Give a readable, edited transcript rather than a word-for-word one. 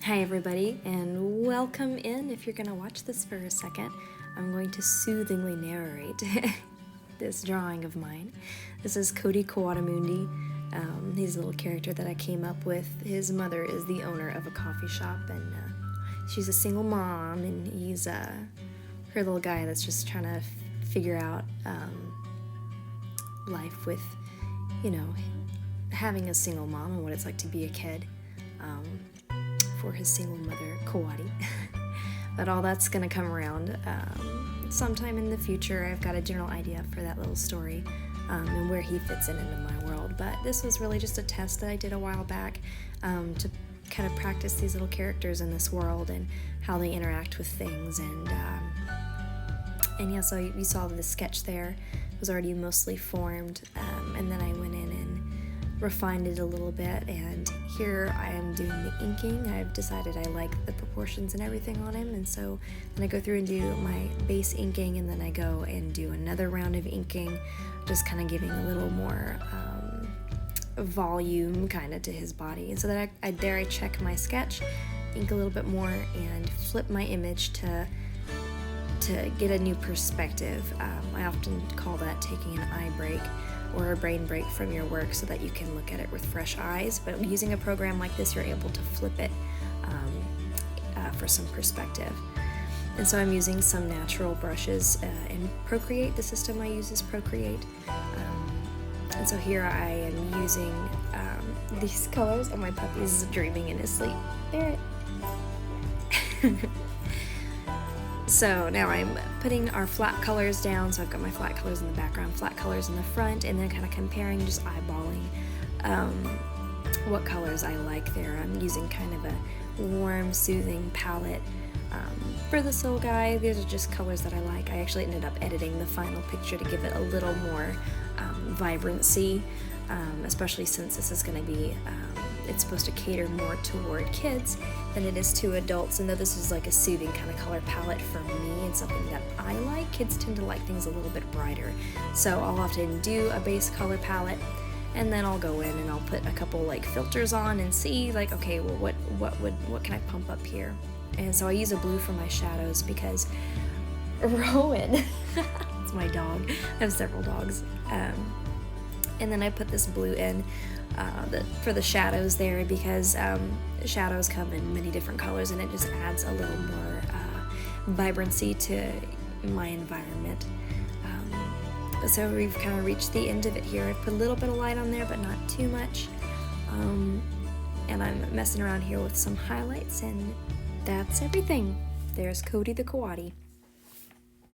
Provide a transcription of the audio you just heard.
Hi everybody, and welcome in. If you're going to watch this for a second, I'm going to soothingly narrate this drawing of mine. This is Cody Coatimundi. He's a little character that I came up with. His mother is the owner of a coffee shop, and she's a single mom, and he's her little guy that's just trying to figure out life with, having a single mom and what it's like to be a kid. For his single mother, Coati. But all that's going to come around sometime in the future. I've got a general idea for that little story and where he fits into my world. But this was really just a test that I did a while back to kind of practice these little characters in this world and how they interact with things. And yeah, so you saw the sketch there was already mostly formed, and then I went in and refined it a little bit, and here I am doing the inking. I've decided I like the proportions and everything on him, and so then I go through and do my base inking, and then I go and do another round of inking, just kind of giving a little more volume kind of to his body. And so that I check my sketch, ink a little bit more, and flip my image to get a new perspective. I often call that taking an eye break or a brain break from your work so that you can look at it with fresh eyes. But using a program like this, you're able to flip it for some perspective. And so I'm using some natural brushes in Procreate. The system I use is Procreate. And so here I am using these colors, and my puppy's dreaming in his sleep. There. So now I'm putting our flat colors down, so I've got my flat colors in the background, flat colors in the front, and then kind of comparing, just eyeballing what colors I like there. I'm using kind of a warm, soothing palette. For this little guy, these are just colors that I like. I actually ended up editing the final picture to give it a little more vibrancy, especially since this is going to be, it's supposed to cater more toward kids than it is to adults. And though this is like a soothing kind of color palette for me and something that I like, kids tend to like things a little bit brighter. So I'll often do a base color palette, and then I'll go in and I'll put a couple like filters on and see like, okay, well what can I pump up here? And so I use a blue for my shadows because Rowan, it's my dog, I have several dogs, and then I put this blue in for the shadows there because shadows come in many different colors, and it just adds a little more vibrancy to my environment. So we've kind of reached the end of it here. I've put a little bit of light on there, but not too much. And I'm messing around here with some highlights, and that's everything. There's Cody the Coati.